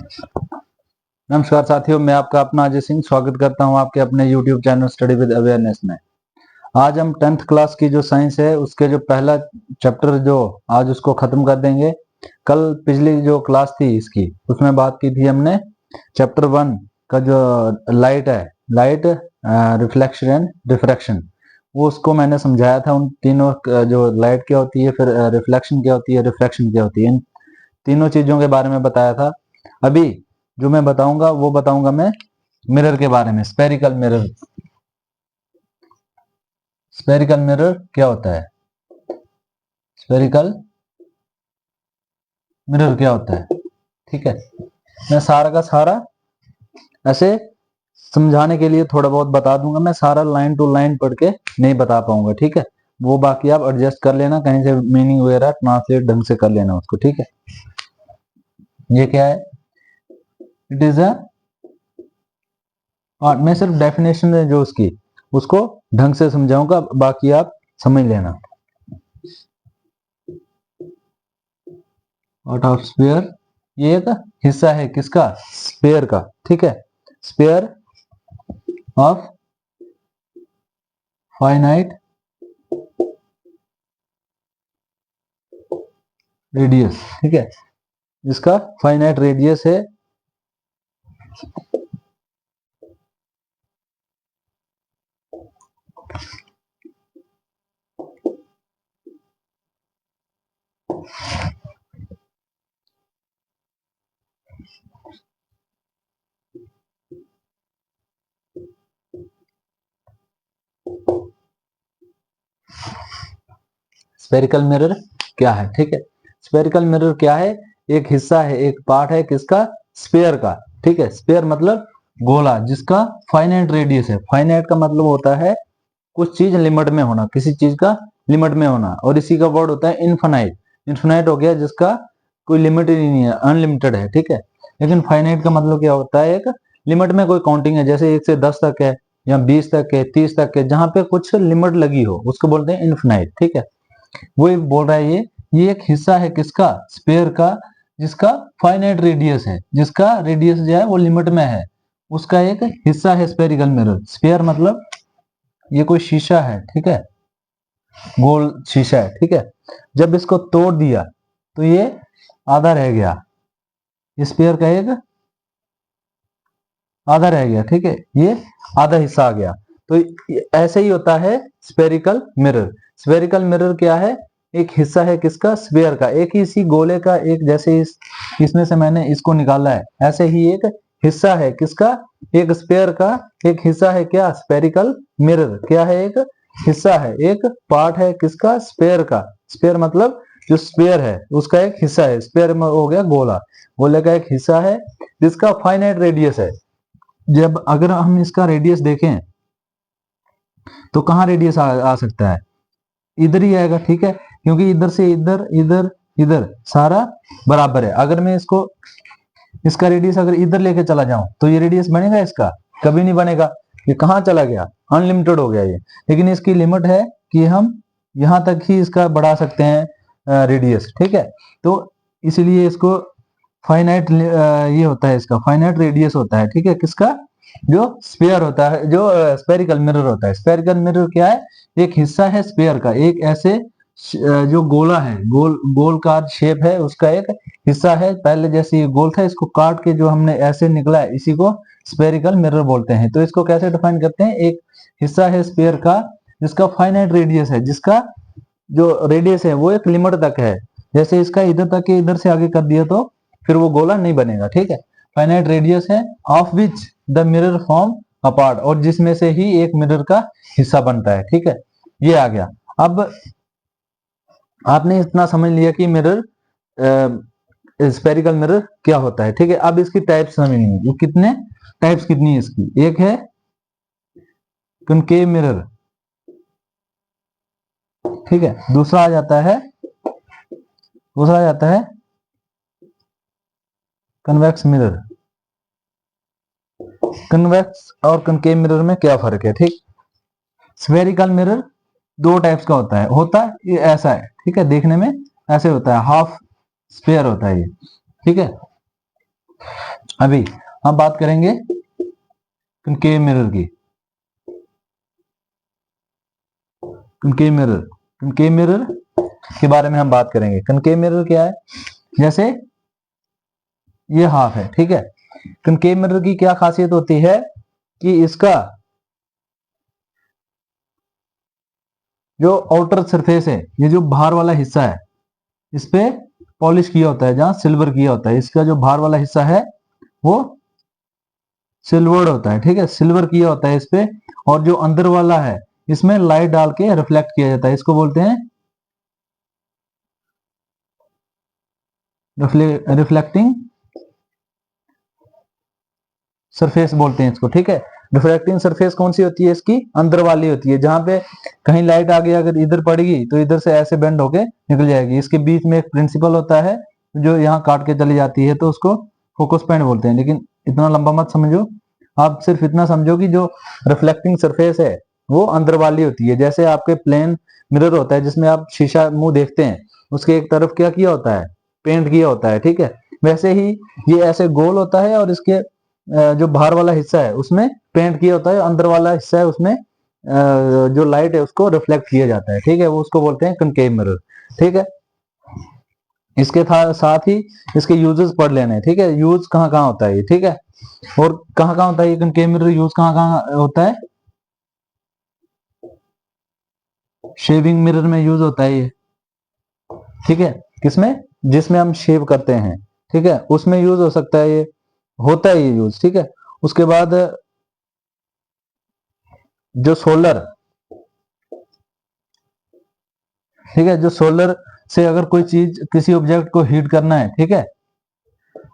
नमस्कार साथियों, मैं आपका अपना अजय सिंह स्वागत करता हूं आपके अपने YouTube channel study with awareness में। आज हम 10th क्लास की जो साइंस है उसके जो पहला चैप्टर जो आज उसको खत्म कर देंगे। कल पिछली जो क्लास थी इसकी उसमें बात की थी हमने चैप्टर 1 का जो लाइट है, लाइट रिफ्लेक्शन एंड रिफ्रैक्शन, वो उसको मैंने समझाया था। उन तीनों जो लाइट क्या होती है, फिर रिफ्लेक्शन क्या होती है, रिफ्रैक्शन क्या होती है, इन तीनों चीजों के बारे में बताया था। अभी जो मैं बताऊंगा वो बताऊंगा मैं मिरर के बारे में। स्पेरिकल मिरर, स्पेरिकल मिरर क्या होता है, स्पेरिकल मिरर क्या होता है। ठीक है, मैं सारा का सारा ऐसे समझाने के लिए थोड़ा बहुत बता दूंगा। मैं सारा लाइन टू लाइन पढ़ के नहीं बता पाऊंगा, ठीक है। वो बाकी आप एडजस्ट कर लेना, कहीं से मीनिंग वगैरह ट्रांसलेट ढंग से कर लेना उसको, ठीक है। ये क्या है, इट इज अ, मैं सिर्फ डेफिनेशन है जो उसकी उसको ढंग से समझाऊंगा, बाकी आप समझ लेना। आउट ऑफ स्पेयर, ये एक हिस्सा है किसका, स्पेयर का, ठीक है। स्पेयर ऑफ फाइनाइट रेडियस, ठीक है, इसका फाइनाइट रेडियस है। स्पेरिकल मिरर क्या है, ठीक है। स्पेरिकल मिरर क्या है, एक हिस्सा है, एक पार्ट है किसका, स्पेयर का, ठीक है। स्पेयर मतलब गोला जिसका फाइनाइट रेडियस है। फाइनाइट का मतलब होता है कुछ चीज लिमिट में होना, किसी चीज का लिमिट में होना, और इसी का वर्ड होता है इनफाइनाइट। इनफाइनाइट हो गया जिसका कोई लिमिट ही नहीं है, अनलिमिटेड है, ठीक है। लेकिन फाइनाइट का मतलब क्या होता है, एक लिमिट में कोई काउंटिंग है, जैसे 1 से 10 तक है, या 20 तक है, 30 तक है, जहां पे कुछ लिमिट लगी हो उसको बोलते हैं इनफाइनाइट, ठीक है। वो बोल रहा है ये एक हिस्सा है किसका, स्पेयर का, जिसका फाइनाइट रेडियस है, जिसका रेडियस जो है वो लिमिट में है, उसका एक हिस्सा है स्पेरिकल मिरर। स्पेयर मतलब ये कोई शीशा है, ठीक है, गोल शीशा है, ठीक है। जब इसको तोड़ दिया तो ये आधा रह गया, स्पेयर का एक आधा रह गया, ठीक है, ये आधा हिस्सा आ गया। तो ऐसे ही होता है स्पेरिकल मिरर। स्पेरिकल मिरर क्या है, एक हिस्सा है किसका, स्फीयर का, एक ही इसी गोले का, एक जैसे इसमें से मैंने इसको निकाला है, ऐसे ही एक हिस्सा है किसका, एक स्पेयर का एक हिस्सा है क्या, स्पेरिकल मिरर क्या है, एक हिस्सा है, एक पार्ट है किसका, स्पेयर का। स्पेयर मतलब जो स्पेयर है उसका एक हिस्सा है। स्पेयर में हो गया गोला, गोले का एक हिस्सा है जिसका फाइनाइट रेडियस है। जब अगर हम इसका रेडियस देखें तो कहाँ रेडियस आ सकता है, इधर ही आएगा, ठीक है, क्योंकि इधर से इधर, इधर इधर सारा बराबर है। अगर मैं इसको इसका रेडियस अगर इधर लेके चला जाऊं तो ये रेडियस बनेगा, इसका कभी नहीं बनेगा। ये कहाँ चला गया, अनलिमिटेड हो गया ये। लेकिन इसकी लिमिट है कि हम यहां तक ही इसका बढ़ा सकते हैं रेडियस, ठीक है। तो इसीलिए इसको फाइनाइट ये होता है, इसका फाइनाइट रेडियस होता है, ठीक है, किसका, जो स्फीयर होता है, जो स्पेरिकल मिरर होता है। स्पेरिकल मिरर क्या है, एक हिस्सा है स्फीयर का, एक ऐसे जो गोला है, गोलकार शेप है, उसका एक हिस्सा है। पहले जैसे ये गोल था, इसको काट के जो हमने ऐसे निकला है, इसी को स्पेरिकल मिरर बोलते हैं। तो इसको कैसे डिफाइन करते हैं, एक हिस्सा है स्फीयर का जिसका फाइनाइट रेडियस है, जिसका जो रेडियस है वो एक लिमिट तक है। जैसे इसका इधर तक के इधर से आगे कर दिया तो फिर वो गोला नहीं बनेगा, ठीक है। फाइनाइट रेडियस है of which the mirror form apart, और जिसमें से ही एक मिरर का हिस्सा बनता है, ठीक है। ये आ गया। अब आपने इतना समझ लिया कि मिरर, स्पेरिकल मिरर क्या होता है, ठीक है। अब इसकी टाइप्स समझनी है, ये कितने टाइप्स कितनी है इसकी। एक है कनकेव मिरर, ठीक है। दूसरा आ जाता है कन्वेक्स मिरर। कन्वेक्स और कनकेव मिरर में क्या फर्क है, ठीक। स्फेरिकल मिरर दो टाइप्स का होता है ये ऐसा है, ठीक है, देखने में ऐसे होता है, हाफ स्फेयर होता है ये, ठीक है। अभी हम बात करेंगे कनकेव मिरर की। कनकेव मिरर, कनकेव मिरर के बारे में हम बात करेंगे। कनकेव मिरर क्या है, जैसे ये हाफ है, ठीक है। कनकेव मिरर की क्या खासियत होती है कि इसका जो आउटर सरफेस है, ये जो बाहर वाला हिस्सा है, इस पे पॉलिश किया होता है, जहां सिल्वर किया होता है। इसका जो बाहर वाला हिस्सा है वो सिल्वर्ड होता है, ठीक है, सिल्वर किया होता है इस पे। और जो अंदर वाला है इसमें लाइट डाल के रिफ्लेक्ट किया जाता है, इसको बोलते हैं रिफ्लेक्टिंग सरफेस बोलते हैं इसको, ठीक है। रिफ्लेक्टिंग सरफेस कौन सी होती है, इसकी अंदर वाली होती है, जहां पे कहीं लाइट आ गई अगर इधर पड़ेगी तो इधर से ऐसे बेंड होके निकल जाएगी। इसके बीच में एक प्रिंसिपल होता है जो यहाँ काट के चली जाती है, तो उसको फोकस पॉइंट बोलते हैं। लेकिन इतना लंबा मत समझो, आप सिर्फ इतना समझो कि जो रिफ्लेक्टिंग सरफेस है वो अंदर वाली होती है। जैसे आपके प्लेन मिरर होता है जिसमें आप शीशा मुंह देखते हैं, उसके एक तरफ क्या किया होता है, पेंट किया होता है, ठीक है। वैसे ही ये ऐसे गोल होता है और इसके जो बाहर वाला हिस्सा है उसमें पेंट किया होता है, अंदर वाला हिस्सा है उसमें जो लाइट है उसको रिफ्लेक्ट किया जाता है, ठीक है। वो उसको बोलते हैं कनकेव मिरर, ठीक है। इसके साथ ही इसके यूजेस पढ़ लेने हैं, ठीक है। यूज कहाँ कहाँ होता है ये, ठीक है। और कहाँ कहाँ होता है ये कनकेव मिरर, यूज कहाँ कहाँ होता है, शेविंग मिरर में यूज होता है ये, ठीक है। किसमें, जिसमें हम शेव करते हैं, ठीक है, उसमें यूज हो सकता है, ये होता है ये यूज, ठीक है। उसके बाद जो सोलर, ठीक है, जो सोलर से अगर कोई चीज किसी ऑब्जेक्ट को हीट करना है, ठीक है,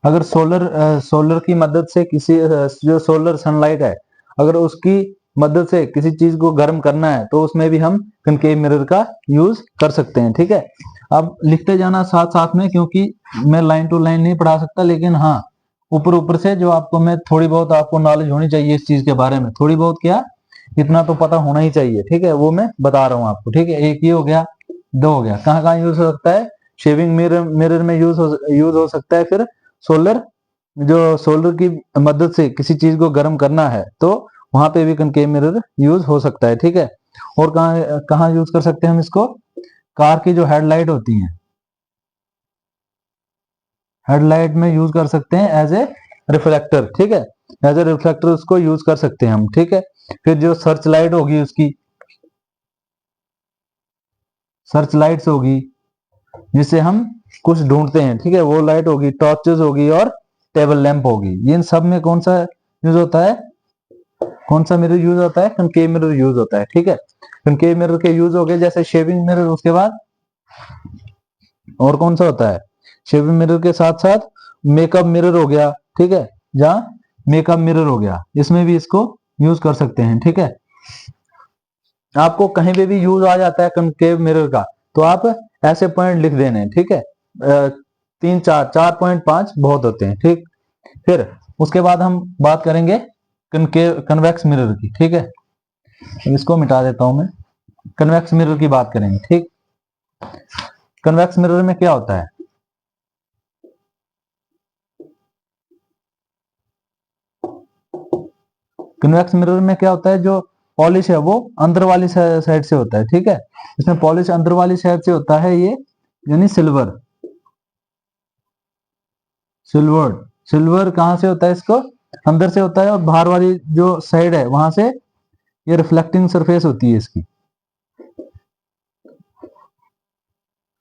अगर सोलर की मदद से किसी जो सोलर सनलाइट है अगर उसकी मदद से किसी चीज को गर्म करना है तो उसमें भी हम कनकेव मिरर का यूज कर सकते हैं, ठीक है। अब लिखते जाना साथ साथ में, क्योंकि मैं लाइन टू लाइन नहीं पढ़ा सकता, लेकिन हाँ ऊपर ऊपर से जो आपको मैं थोड़ी बहुत आपको नॉलेज होनी चाहिए इस चीज के बारे में, थोड़ी बहुत क्या, इतना तो पता होना ही चाहिए, ठीक है, वो मैं बता रहा हूँ आपको, ठीक है। एक ये हो गया, दो हो गया, कहाँ कहाँ यूज हो सकता है, शेविंग मिरर में यूज हो सकता है। फिर सोलर, जो सोलर की मदद से किसी चीज को गर्म करना है तो वहां पे भी कनकेव मिरर यूज हो सकता है, ठीक है। और कहाँ कहाँ यूज कर सकते हैं हम इसको, कार की जो हेडलाइट होती है, हेडलाइट में यूज कर सकते हैं एज ए रिफ्लेक्टर, ठीक है, एज ए रिफ्लेक्टर उसको यूज कर सकते हैं हम, ठीक है। फिर जो सर्च लाइट होगी, उसकी सर्च लाइट्स होगी जिससे हम कुछ ढूंढते हैं, ठीक है, वो लाइट होगी, टॉर्चेस होगी और टेबल लैंप होगी। इन सब में कौन सा यूज होता है, कौन सा मिरर यूज होता है, कनकेव मिरर यूज होता है, ठीक है। कनकेव मिरर के यूज हो गए जैसे शेविंग मिरर, उसके बाद और कौन सा होता है, शेविंग मिरर के साथ साथ मेकअप मिरर हो गया, ठीक है, जहां मेकअप मिरर हो गया, इसमें भी इसको यूज कर सकते हैं, ठीक है। आपको कहीं पे भी यूज आ जाता है कनकेव मिरर का तो आप ऐसे पॉइंट लिख देने हैं, ठीक है। 3 4 4.5 बहुत होते हैं, ठीक। फिर उसके बाद हम बात करेंगे कनकेव कन्वेक्स मिरर की, ठीक है। इसको मिटा देता हूं मैं, कन्वेक्स मिरर की बात करेंगे, ठीक। कन्वेक्स मिरर में क्या होता है, कन्वेक्स मिरर में क्या होता है, जो पॉलिश है वो अंदर वाली साइड से होता है, ठीक है। इसमें पॉलिश अंदर वाली साइड से होता है, ये यानी सिल्वर, सिल्वर सिल्वर कहां से होता है, इसको अंदर से होता है, और बाहर वाली जो साइड है वहां से ये रिफ्लेक्टिंग सरफेस होती है इसकी,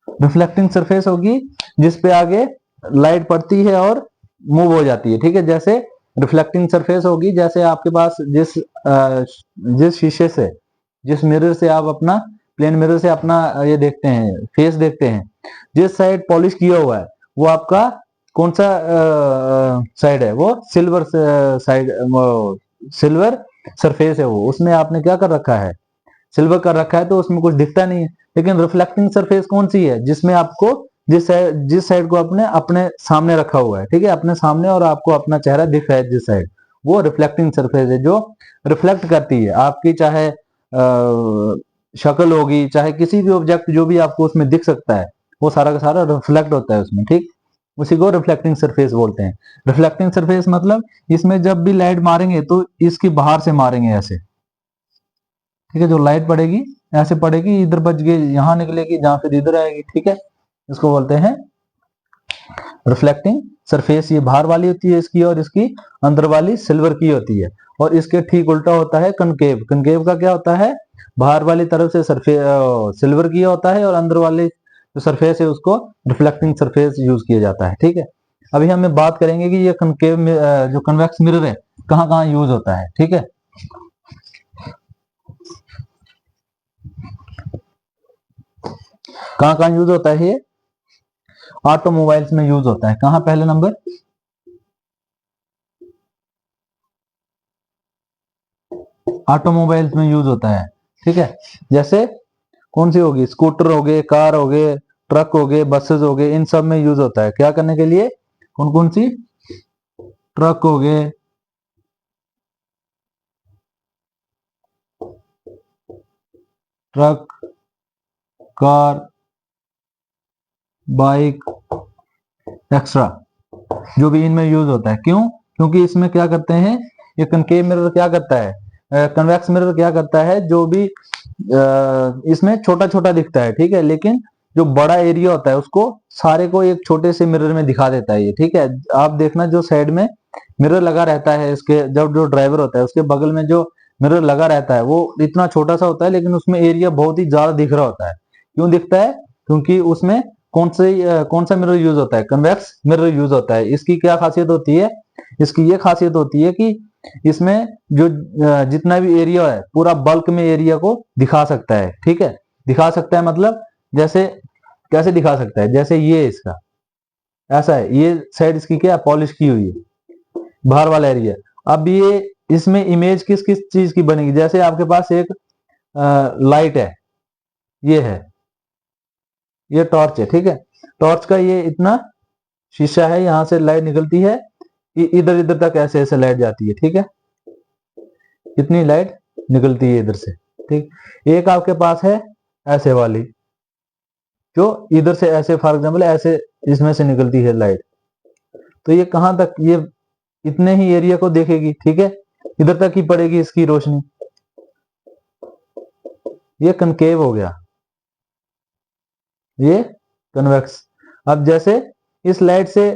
रिफ्लेक्टिंग सरफेस होगी जिसपे आगे लाइट पड़ती है और मूव हो जाती है, ठीक है। जैसे रिफ्लेक्टिंग सरफेस होगी, जैसे आपके पास जिस शीशे से, जिस मिरर से आप अपना प्लेन मिरर से अपना ये देखते हैं, फेस देखते हैं, जिस साइड पॉलिश किया हुआ है वो आपका कौन सा साइड है, वो सिल्वर साइड, सिल्वर सरफेस है वो, उसमें आपने क्या कर रखा है, सिल्वर कर रखा है, तो उसमें कुछ दिखता नहीं है। लेकिन रिफ्लेक्टिंग सरफेस कौन सी है, जिसमें आपको जिस साइड को अपने अपने सामने रखा हुआ है, ठीक है, अपने सामने, और आपको अपना चेहरा दिख रहा है जिस साइड, वो रिफ्लेक्टिंग सरफेस है जो रिफ्लेक्ट करती है आपकी, चाहे शक्ल होगी, चाहे किसी भी ऑब्जेक्ट जो भी आपको उसमें दिख सकता है, वो सारा का सारा रिफ्लेक्ट होता है उसमें, ठीक। उसी को रिफ्लेक्टिंग सरफेस बोलते हैं। रिफ्लेक्टिंग सरफेस मतलब इसमें जब भी लाइट मारेंगे तो इसकी बाहर से मारेंगे ऐसे, ठीक है। जो लाइट पड़ेगी ऐसे पड़ेगी, इधर बच गई यहां निकलेगी, जहां फिर इधर आएगी, ठीक है। इसको बोलते हैं रिफ्लेक्टिंग सरफेस। ये बाहर वाली होती है इसकी, और इसकी अंदर वाली सिल्वर की होती है। और इसके ठीक उल्टा होता है कनकेव। कनकेव का क्या होता है, बाहर वाली तरफ से सरफेस सिल्वर किया होता है, और अंदर वाली जो सरफेस है उसको रिफ्लेक्टिंग सरफेस यूज किया जाता है, ठीक है। अभी हम बात करेंगे कि ये कनकेव जो कन्वेक्स मिरर है कहाँ कहाँ यूज होता है, ठीक है। कहाँ कहाँ यूज होता है ये, ऑटोमोबाइल्स में यूज होता है। कहाँ, पहले नंबर ऑटोमोबाइल्स में यूज होता है, ठीक है। जैसे कौन सी होगी, स्कूटर हो गए, कार हो गए, ट्रक हो गए, बसेस हो गए, इन सब में यूज होता है। क्या करने के लिए, कौन कौन सी, ट्रक हो गए, ट्रक, कार, बाइक, एक्स्ट्रा, जो भी इनमें यूज होता है। क्यों, क्योंकि इसमें क्या करते हैं, ये कनकेव मिरर क्या करता है, कन्वेक्स मिरर क्या करता है, जो भी इसमें छोटा छोटा दिखता है, ठीक है, लेकिन जो बड़ा एरिया होता है उसको सारे को एक छोटे से मिरर में दिखा देता है ये, ठीक है। आप देखना जो साइड में मिरर लगा रहता है इसके, जब जो ड्राइवर होता है उसके बगल में जो मिरर लगा रहता है वो इतना छोटा सा होता है, लेकिन उसमें एरिया बहुत ही ज्यादा दिख रहा होता है। क्यों दिखता है, क्योंकि उसमें कौन सा मिरर यूज होता है, कन्वेक्स मिरर यूज होता है। इसकी क्या खासियत होती है, इसकी ये खासियत होती है कि इसमें जो जितना भी एरिया है पूरा बल्क में एरिया को दिखा सकता है, ठीक है। दिखा सकता है मतलब जैसे, कैसे दिखा सकता है, जैसे ये इसका ऐसा है, ये साइड इसकी क्या पॉलिश की हुई है, बाहर वाला एरिया। अब ये इसमें इमेज किस किस चीज की बनेगी, जैसे आपके पास एक लाइट है, ये है, ये टॉर्च है, ठीक है। टॉर्च का ये इतना शीशा है, यहां से लाइट निकलती है, इधर इधर तक ऐसे ऐसे लाइट जाती है, ठीक है। इतनी लाइट निकलती है इधर से, ठीक। एक आपके पास है ऐसे वाली, जो इधर से ऐसे फॉर एग्जाम्पल ऐसे इसमें से निकलती है लाइट, तो ये कहां तक, ये इतने ही एरिया को देखेगी, ठीक है, इधर तक ही पड़ेगी इसकी रोशनी। ये कनकेव हो गया, ये कन्वेक्स। अब जैसे इस लाइट से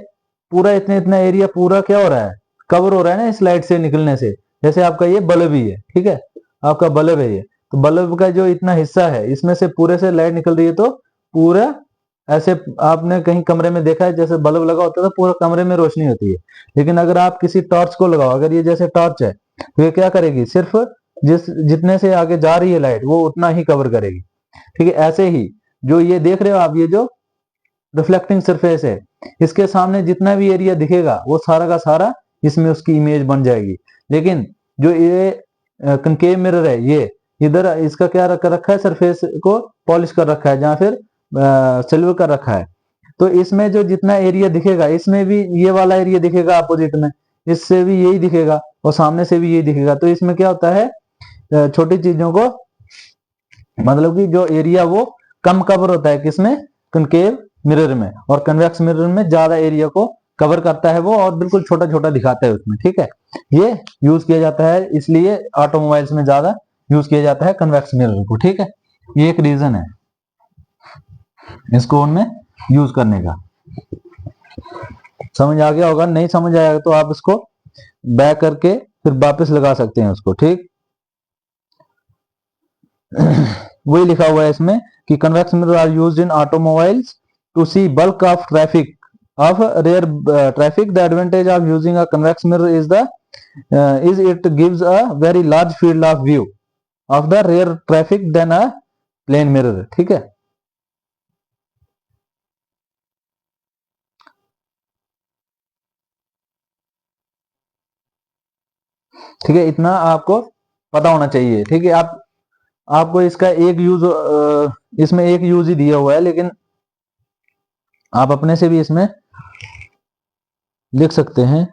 पूरा इतना इतना एरिया पूरा क्या हो रहा है, कवर हो रहा है ना इस लाइट से निकलने से। जैसे आपका ये बल्ब ही है, ठीक है, आपका बल्ब है ये, तो बल्ब का जो इतना हिस्सा है इसमें से पूरे से लाइट निकल रही है, तो पूरा ऐसे आपने कहीं कमरे में देखा है, जैसे बल्ब लगा होता है तो पूरा कमरे में रोशनी होती है। लेकिन अगर आप किसी टॉर्च को लगाओ, अगर ये जैसे टॉर्च है तो ये क्या करेगी, सिर्फ जितने से आगे जा रही है लाइट वो उतना ही कवर करेगी, ठीक है। ऐसे ही जो ये देख रहे हो आप, ये जो रिफ्लेक्टिंग सरफेस है, इसके सामने जितना भी एरिया दिखेगा वो सारा का सारा इसमें उसकी इमेज बन जाएगी। लेकिन जो ये कनकेव मिरर है, ये इधर इसका क्या रखा है, सरफेस को पॉलिश कर रखा है, जहां फिर सिल्वर कर रखा है। तो इसमें जो जितना एरिया दिखेगा, इसमें भी ये वाला एरिया दिखेगा अपोजिट में, इससे भी यही दिखेगा और सामने से भी यही दिखेगा। तो इसमें क्या होता है, छोटी चीजों को, मतलब कि जो एरिया वो कम कवर होता है किसमें, कनकेव मिरर में, और कन्वेक्स मिरर में ज्यादा एरिया को कवर करता है वो, और बिल्कुल छोटा छोटा दिखाता है उसमें, ठीक है। ये यूज किया जाता है, इसलिए ऑटोमोबाइल्स में ज्यादा यूज किया जाता है कन्वेक्स मिरर को, ठीक है। ये एक रीजन है इसको उनमें यूज करने का। समझ आ गया होगा, नहीं समझ आएगा तो आप इसको बैक करके फिर वापस लगा सकते हैं उसको, ठीक। वही लिखा हुआ है इसमें कि convex mirror are used in automobiles to see bulk of traffic of rear traffic. The advantage of using a convex mirror is it gives a very large field of view of the rear traffic than a plane mirror, ठीक है। ठीक है, इतना आपको पता होना चाहिए, ठीक है। आपको इसका एक यूज, इसमें एक यूज ही दिया हुआ है, लेकिन आप अपने से भी इसमें लिख सकते हैं।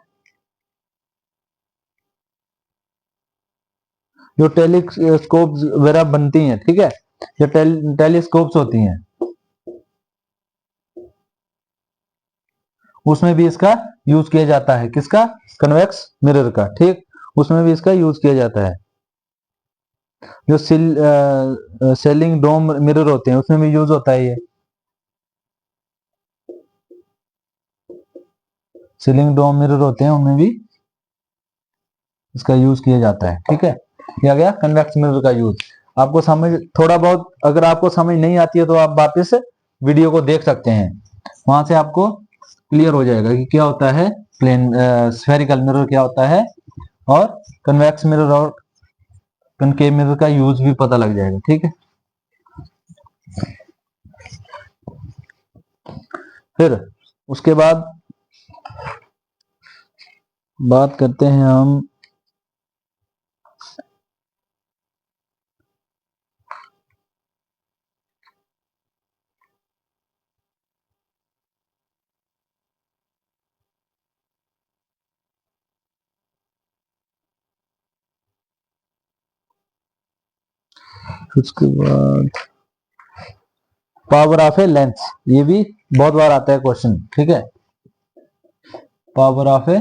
जो टेलीस्कोप वगैरह बनती हैं, ठीक है, जो टेलीस्कोप्स होती हैं उसमें भी इसका यूज किया जाता है, किसका? कन्वेक्स मिरर का, ठीक, उसमें भी इसका यूज किया जाता है। जो सेलिंग डोम मिरर होते हैं उसमें भी यूज होता है ये, सीलिंग डोम मिरर होते हैं उनमें भी इसका यूज किया जाता है, ठीक है। किया गया कन्वेक्स मिरर का यूज। आपको समझ थोड़ा बहुत, अगर आपको समझ नहीं आती है तो आप वापस वीडियो को देख सकते हैं, वहां से आपको क्लियर हो जाएगा कि क्या होता है प्लेन स्फेरिकल मिरर क्या होता है, और कन्वेक्स मिरर और कनकेव मिरर का यूज भी पता लग जाएगा, ठीक है। फिर उसके बाद बात करते हैं हम उसके बाद पावर ऑफ ए लेंस, ये भी बहुत बार आता है क्वेश्चन, ठीक है। पावर ऑफ ए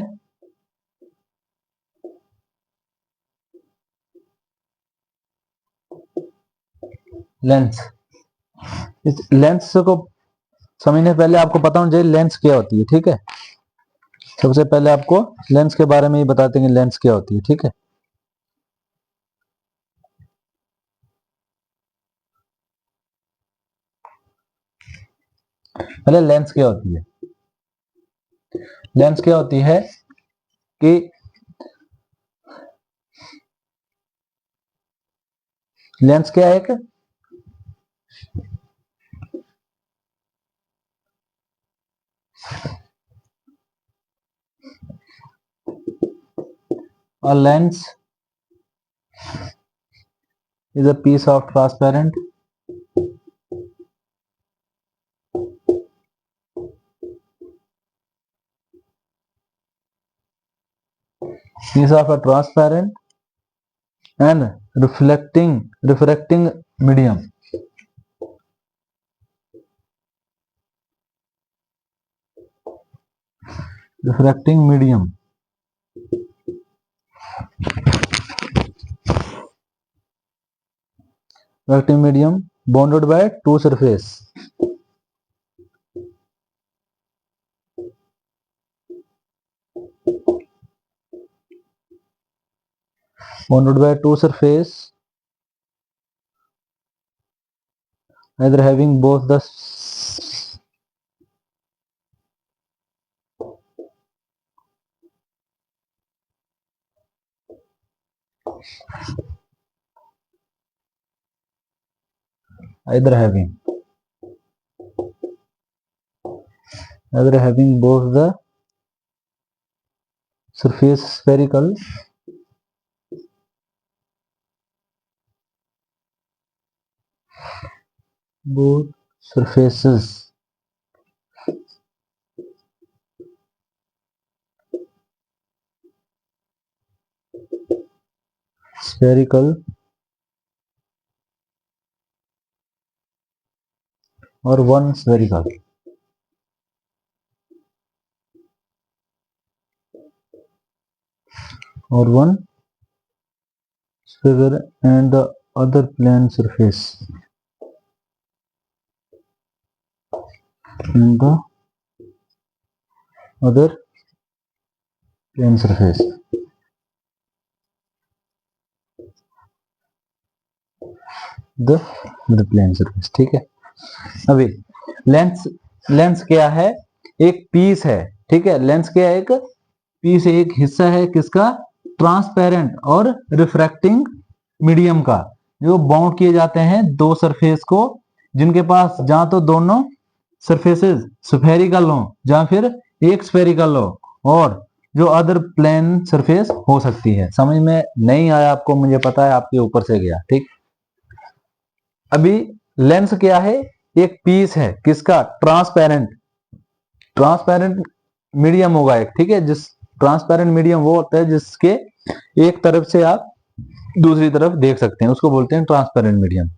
लेंस, इस लेंस को समझने पहले आपको पता होना चाहिए लेंस क्या होती है, ठीक है। सबसे पहले आपको लेंस के बारे में ही बताते हैं कि लेंस क्या होती है, ठीक है। पहले लेंस क्या होती है? लेंस क्या होती है कि लेंस क्या है? एक a lens is a piece of transparent and refracting medium. Refracting medium. Refracting medium bounded by two surface. Bounded by two surface, either having both the either having both the surface spherical both surfaces spherical or one spherical or one sphere and the other plane surface and the other plane surface. The plane surface, ठीक है। अभी lens, lens क्या है? एक piece है, ठीक है। Lens क्या है? एक पीस, एक हिस्सा है किसका? ट्रांसपेरेंट और रिफ्रैक्टिंग मीडियम का, जो बाउंड किए जाते हैं दो सरफेस को, जिनके पास जहां तो दोनों सरफेसेस स्फेरिकल हो, जहां फिर एक स्फेरिकल हो, और जो अदर प्लेन सरफेस हो सकती है। समझ में नहीं आया आपको, मुझे पता है आपके ऊपर से गया, ठीक। अभी लेंस क्या है? एक पीस है किसका? ट्रांसपेरेंट। ट्रांसपेरेंट मीडियम होगा एक, ठीक है। जिस ट्रांसपेरेंट मीडियम वो होता है जिसके एक तरफ से आप दूसरी तरफ देख सकते हैं, उसको बोलते हैं ट्रांसपेरेंट मीडियम।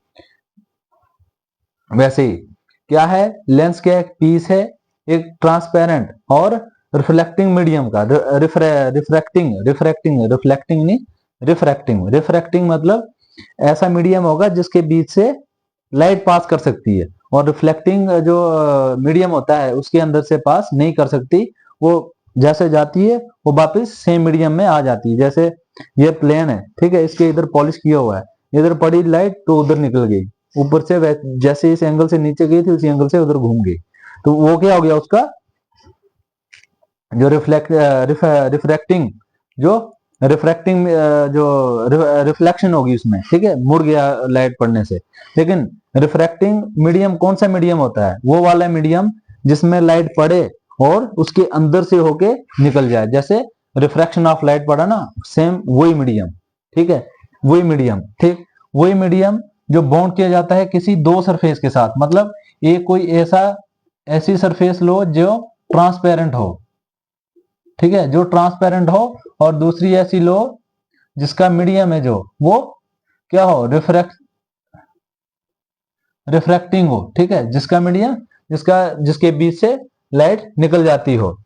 वैसे ही क्या है? लेंस क्या एक पीस है एक ट्रांसपेरेंट और रिफ्लेक्टिंग मीडियम का। रिफ्लेक्टिंग नहीं, रिफ्रैक्टिंग मतलब ऐसा मीडियम होगा जिसके बीच से लाइट पास कर सकती है, और रिफ्लेक्टिंग जो मीडियम होता है उसके अंदर से पास नहीं कर सकती, वो जैसे जाती है वो वापस सेम मीडियम में आ जाती है। जैसे ये प्लेन है, ठीक है, इसके इधर पॉलिश किया हुआ है, इधर पड़ी लाइट तो उधर निकल गई, ऊपर से जैसे इस एंगल से नीचे गई थी उसी एंगल से उधर घूम गई, तो वो क्या हो गया उसका जो रिफ्रैक्टिंग जो रिफ्रैक्टिंग जो रिफ्लेक्शन होगी उसमें, ठीक है, मुड़ गया लाइट पड़ने से। लेकिन रिफ्रैक्टिंग मीडियम कौन सा मीडियम होता है? वो वाला मीडियम जिसमें लाइट पड़े और उसके अंदर से होके निकल जाए, जैसे रिफ्रैक्शन ऑफ लाइट पड़ा ना, सेम वही मीडियम, ठीक है, वही मीडियम, ठीक, वही मीडियम जो बाउंड किया जाता है किसी दो सरफेस के साथ। मतलब एक कोई ऐसी सरफेस लो जो ट्रांसपेरेंट हो, ठीक है, जो ट्रांसपेरेंट हो, और दूसरी ऐसी लो जिसका मीडियम है जो वो क्या हो, रिफ्रैक्टिंग हो, ठीक है, जिसका मीडियम जिसके बीच से लाइट निकल जाती हो,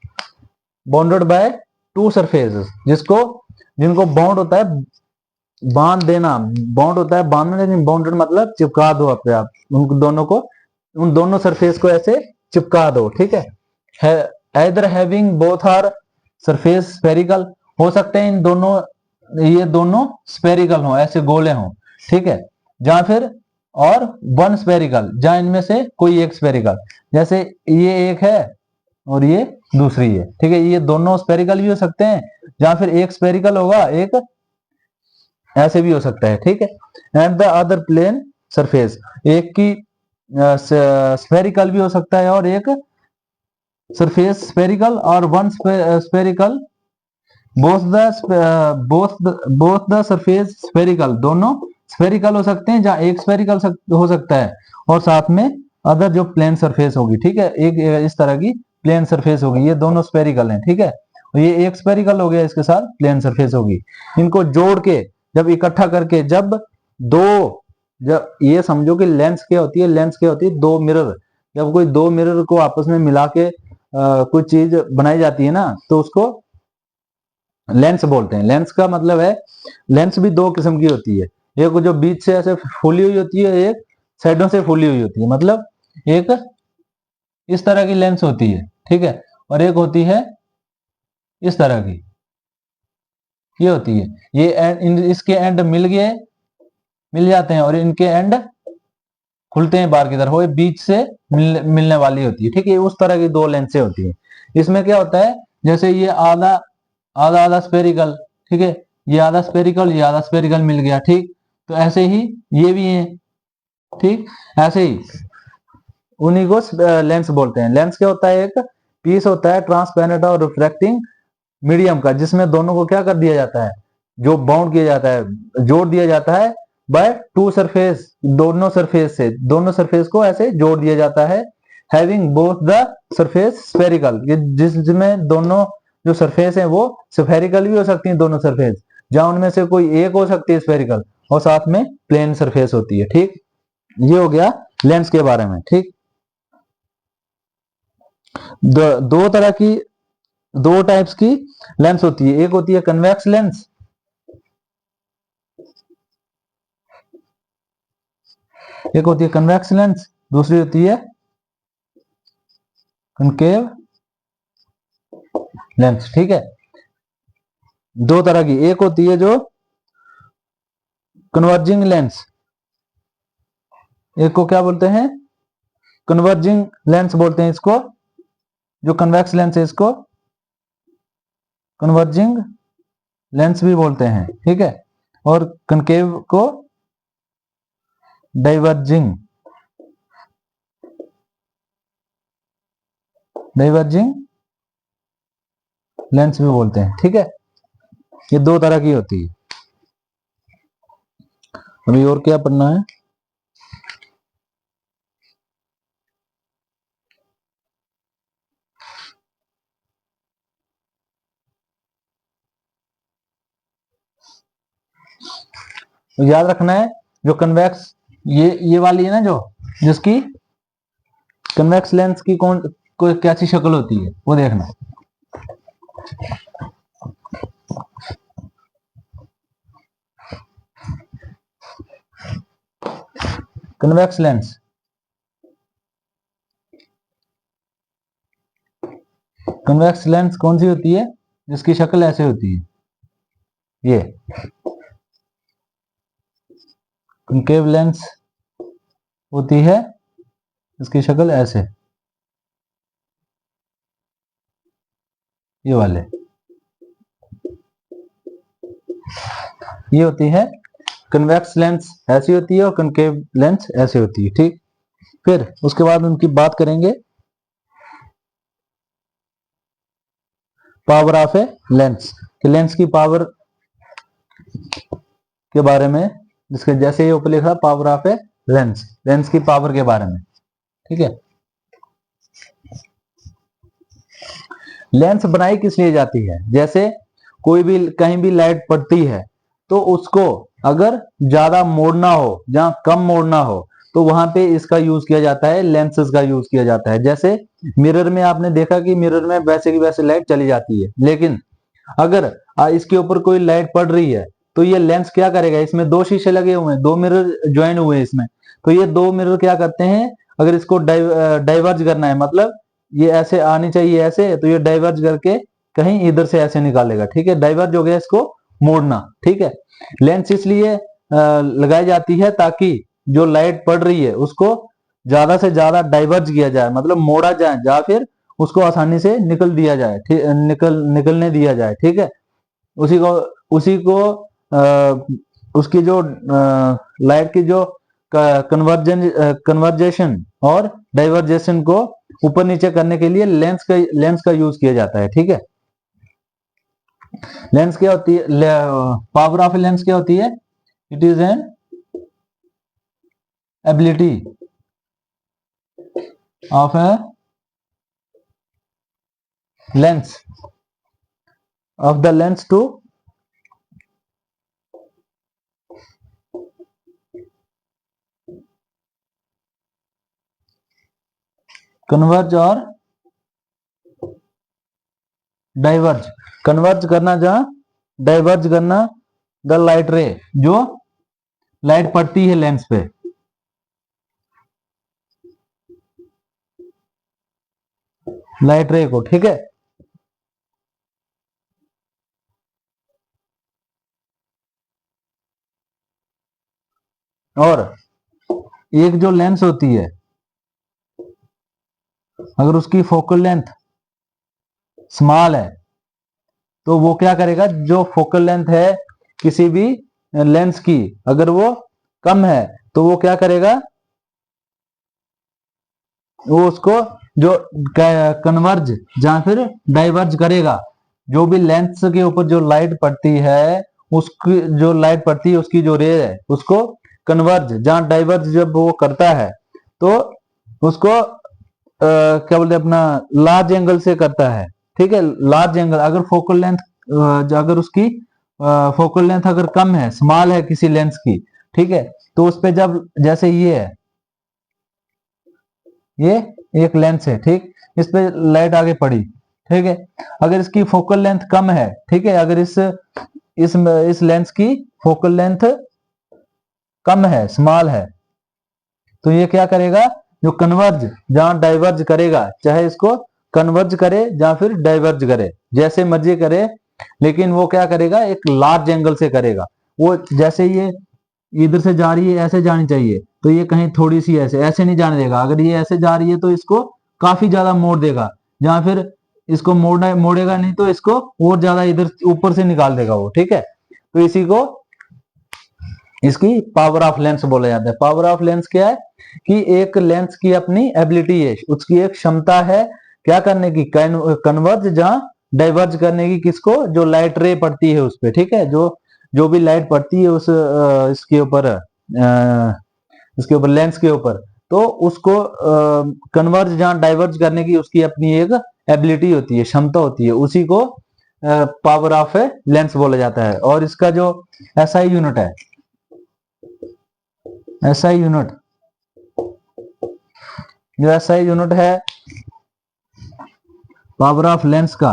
बाउंडेड बाय टू सरफेसेस, जिनको बाउंड होता है बांध देना, बाउंड होता है बांधना, लेकिन बाउंडेड मतलब चिपका दो अपने आप उन दोनों सरफेस को ऐसे चिपका दो, ठीक है। either having both are surface spherical, हो सकते हैं इन दोनों, ये दोनों स्फेरिकल हो, ऐसे गोले हो, ठीक है, जहां फिर और वन स्फेरिकल, जहां इनमें से कोई एक स्फेरिकल, जैसे ये एक है और ये दूसरी है, ठीक है, ये दोनों स्फेरिकल भी हो सकते हैं, जहां फिर एक स्फेरिकल होगा, एक ऐसे भी हो सकता है, ठीक है। And the other plane surface, एक की स्फेरिकल भी हो सकता है और एक सरफेस स्फेरिकल, और one spherical, both the surface spherical, दोनों स्फेरिकल हो सकते हैं, जहां एक स्फेरिकल हो सकता है और साथ में अदर जो प्लेन सरफेस होगी, ठीक है, एक इस तरह की प्लेन सरफेस होगी, ये दोनों स्फेरिकल हैं, ठीक है, ये एक स्फेरिकल हो गया, इसके साथ प्लेन सरफेस होगी। इनको जोड़ के जब इकट्ठा करके जब ये समझो कि लेंस क्या होती है, लेंस क्या होती है, दो मिरर, जब कोई दो मिरर को आपस में मिला के कुछ चीज बनाई जाती है ना, तो उसको लेंस बोलते हैं। लेंस का मतलब है, लेंस भी दो किस्म की होती है, एक जो बीच से ऐसे फूली हुई होती है, एक साइडों से फूली हुई होती है, मतलब एक इस तरह की लेंस होती है, ठीक है, और एक होती है इस तरह की, ये होती है, इसके एंड मिल जाते हैं और इनके एंड खुलते हैं बाहर की तरफ, वो बीच से मिलने वाली होती है, ठीक है, उस तरह की दो लेंसें होती है। इसमें क्या होता है, जैसे ये आधा आधा आधा स्पेरिकल, ठीक है, ये आधा स्पेरिकल, ये आधा स्पेरिकल मिल गया, ठीक, तो ऐसे ही ये भी है, ठीक, ऐसे ही उन्हीं को लेंस बोलते हैं। लेंस क्या होता है, एक पीस होता है ट्रांसपेरेंट और रिफ्रैक्टिंग मीडियम का, जिसमें दोनों को क्या कर दिया जाता है, जो बाउंड किया जाता है, जोड़ दिया जाता है बाय टू सरफेस, दोनों सरफेस को ऐसे जोड़ दिया जाता है, having both the surface spherical, जिसमें दोनों जो सरफेस है वो स्फेरिकल भी हो सकती है, दोनों सरफेस, जहां उनमें से कोई एक हो सकती है स्फेरिकल, और साथ में प्लेन सरफेस होती है, ठीक, ये हो गया लेंस के बारे में, ठीक। दो तरह की, दो टाइप्स की लेंस होती है, एक होती है कन्वेक्स लेंस, एक होती है कन्वेक्स लेंस, दूसरी होती है कनकेव लेंस, ठीक है, दो तरह की, एक होती है जो कन्वर्जिंग लेंस, एक को क्या बोलते हैं, कन्वर्जिंग लेंस बोलते हैं इसको, जो कन्वेक्स लेंस है इसको कन्वर्जिंग लेंस भी बोलते हैं, ठीक है, और कनकेव को डाइवर्जिंग डाइवर्जिंग लेंस भी बोलते हैं, ठीक है, ये दो तरह की होती है। अभी और क्या पढ़ना है, तो याद रखना है, जो कन्वेक्स ये वाली है ना, जो जिसकी कन्वेक्स लेंस की कोई कैसी शक्ल होती है वो देखना। कन्वेक्स लेंस, कन्वेक्स लेंस कौन सी होती है? जिसकी शक्ल ऐसे होती है, ये कॉन्केव लेंस होती है, इसकी शक्ल ऐसे, ये वाले, ये होती है कन्वेक्स लेंस, ऐसी होती है, और कॉन्केव लेंस ऐसे होती है। ठीक, फिर उसके बाद उनकी बात करेंगे पावर ऑफ ए लेंस, कि लेंस की पावर के बारे में, जिसके जैसे ये ऊपर लिखा power of a lens, lens की पावर के बारे में। ठीक है, लेंस बनाई किस लिए जाती है? जैसे कोई भी कहीं भी लाइट पड़ती है तो उसको अगर ज्यादा मोड़ना हो, जहां कम मोड़ना हो, तो वहां पे इसका यूज किया जाता है, लेंसेज का यूज किया जाता है। जैसे मिरर में आपने देखा कि मिरर में वैसे की वैसे लाइट चली जाती है, लेकिन अगर इसके ऊपर कोई लाइट पड़ रही है तो ये लेंस क्या करेगा, इसमें दो शीशे लगे हुए हैं, दो मिरर ज्वाइन हुए हैं इसमें, तो ये दो मिरर क्या करते हैं, अगर इसको डाइवर्ज करना है, मतलब ये ऐसे आनी चाहिए ऐसे, तो ये डाइवर्ज करके कहीं इधर से ऐसे निकालेगा। ठीक है, डाइवर्ज हो गया, इसको मोड़ना। ठीक है, लेंस इसलिए लगाई जाती है ताकि जो लाइट पड़ रही है उसको ज्यादा से ज्यादा डाइवर्ज किया जाए, मतलब मोड़ा जाए, या फिर उसको आसानी से निकल दिया जाए, निकलने दिया जाए। ठीक है, उसी को उसकी जो लाइट की जो कन्वर्जेशन और डाइवर्जेशन को ऊपर नीचे करने के लिए लेंस का यूज किया जाता है। ठीक है, लेंस क्या होती है, पावर ऑफ लेंस क्या होती है? It is an ability of a lens, of the lens to converge और डाइवर्ज, कन्वर्ज करना जहां, डाइवर्ज करना द लाइट रे, जो लाइट पड़ती है लेंस पे, लाइट रे को। ठीक है, और एक जो लेंस होती है, अगर उसकी फोकल लेंथ स्मॉल है तो वो क्या करेगा, जो फोकल लेंथ है किसी भी लेंस की, अगर वो कम है तो वो क्या करेगा, वो उसको जो कन्वर्ज या फिर डाइवर्ज करेगा, जो भी लेंस के ऊपर जो लाइट पड़ती है, उसकी जो लाइट पड़ती है उसकी जो रे है उसको कन्वर्ज जहां डाइवर्ज जब वो करता है तो उसको क्या बोलते हैं अपना, लार्ज एंगल से करता है। ठीक है, लार्ज एंगल, अगर फोकल लेंथ अगर उसकी फोकल लेंथ अगर कम है, स्मॉल है किसी लेंस की, ठीक है, तो उस पे जब, जैसे ये है, ये एक लेंस है, ठीक, इस पे लाइट आगे पड़ी, ठीक है, अगर इसकी फोकल लेंथ कम है, ठीक है, अगर इस लेंस की फोकल लेंथ कम है, स्मॉल है, तो ये क्या करेगा, जो कन्वर्ज जहां डाइवर्ज करेगा, चाहे इसको कन्वर्ज करे या फिर डाइवर्ज करे, जैसे मर्जी करे, लेकिन वो क्या करेगा, एक लार्ज एंगल से करेगा। वो जैसे ये इधर से जा रही है, ऐसे जानी चाहिए, तो ये कहीं थोड़ी सी ऐसे ऐसे नहीं जाने देगा, अगर ये ऐसे जा रही है तो इसको काफी ज्यादा मोड़ देगा, या फिर इसको मोड़ेगा नहीं तो इसको और ज्यादा इधर ऊपर से निकाल देगा वो। ठीक है, तो इसी को इसकी पावर ऑफ लेंस बोला जाता है। पावर ऑफ लेंस क्या है, कि एक लेंस की अपनी एबिलिटी है, उसकी एक क्षमता है क्या करने की, कन्वर्ज जहां डाइवर्ज करने की, किसको, जो लाइट रे पड़ती है उस पर। ठीक है, जो भी लाइट पड़ती है उस इसके ऊपर लेंस के ऊपर, तो उसको कन्वर्ज जहां डाइवर्ज करने की उसकी अपनी एक एबिलिटी होती है, क्षमता होती है, उसी को पावर ऑफ ए लेंस बोला जाता है। और इसका जो एसआई यूनिट है, एसआई यूनिट, जो एसआई यूनिट है पावर ऑफ लेंस का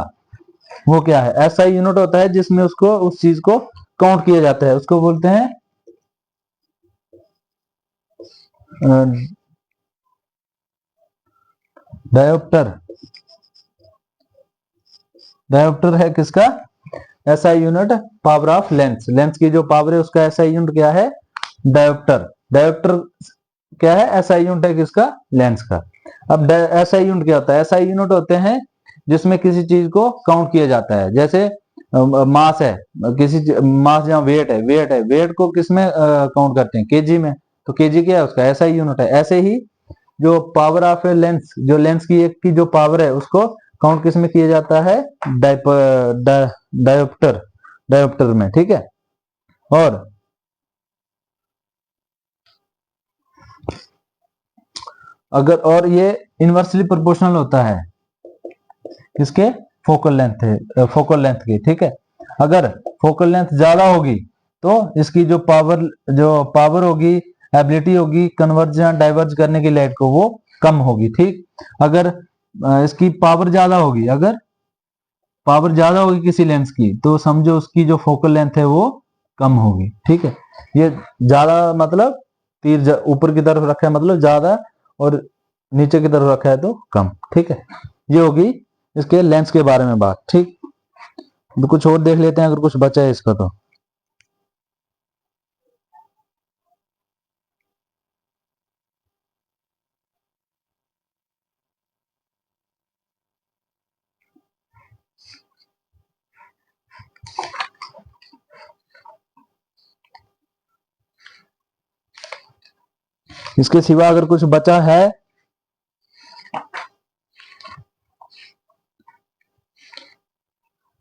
वो क्या है, ऐसा यूनिट होता है जिसमें उसको उस चीज को काउंट किया जाता है, उसको बोलते हैं डायोप्टर। डायोप्टर है किसका, ऐसा unit power of lens, lens की जो पावर है उसका ऐसा यूनिट क्या है, डायोप्टर। डायोप्टर क्या है, ऐसा यूनिट है किसका, लेंस का। अब ऐसा यूनिट क्या होता है, ऐसा यूनिट होते हैं जिसमें किसी चीज को काउंट किया जाता है, जैसे मास है, किसी मास जहाँ वेट है, वेट को किस में काउंट करते हैं, केजी में, तो केजी क्या है उसका ऐसा ही यूनिट है। ऐसे ही जो पावर ऑफ ए लेंस, जो लेंस की एक की जो पावर है उसको काउंट किस में किया जाता है, डायोप्टर, डायोप्टर में, ठीक है। और अगर और ये इनवर्सली प्रोपोर्शनल होता है किसके, फोकल लेंथ है, फोकल लेंथ की, ठीक है। अगर फोकल लेंथ ज्यादा होगी तो इसकी जो पावर होगी, एबिलिटी होगी कन्वर्ज या डाइवर्ज करने की लाइट को, वो कम होगी, ठीक। अगर इसकी पावर ज्यादा होगी, अगर पावर ज्यादा होगी किसी लेंस की, तो समझो उसकी जो फोकल लेंथ है वो कम होगी, ठीक है। ये ज्यादा मतलब तीर ऊपर की तरफ रखा है मतलब ज्यादा, और नीचे की तरफ रखा है तो कम, ठीक है। ये होगी इसके लेंस के बारे में बात, ठीक। तो कुछ और देख लेते हैं अगर कुछ बचा है इसका तो। इसके सिवा अगर कुछ बचा है,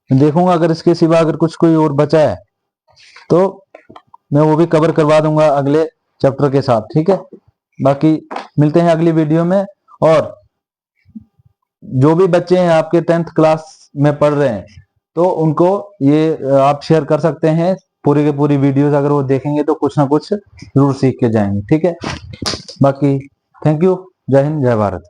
देखूंगा अगर इसके सिवा अगर कुछ कोई और बचा है तो मैं वो भी कवर करवा दूंगा अगले चैप्टर के साथ, ठीक है। बाकी मिलते हैं अगली वीडियो में। और जो भी बच्चे हैं आपके 10th क्लास में पढ़ रहे हैं तो उनको ये आप शेयर कर सकते हैं, पूरी के पूरी वीडियोस अगर वो देखेंगे तो कुछ ना कुछ जरूर सीख के जाएंगे, ठीक है। बाकी थैंक यू, जय हिंद, जय भारत।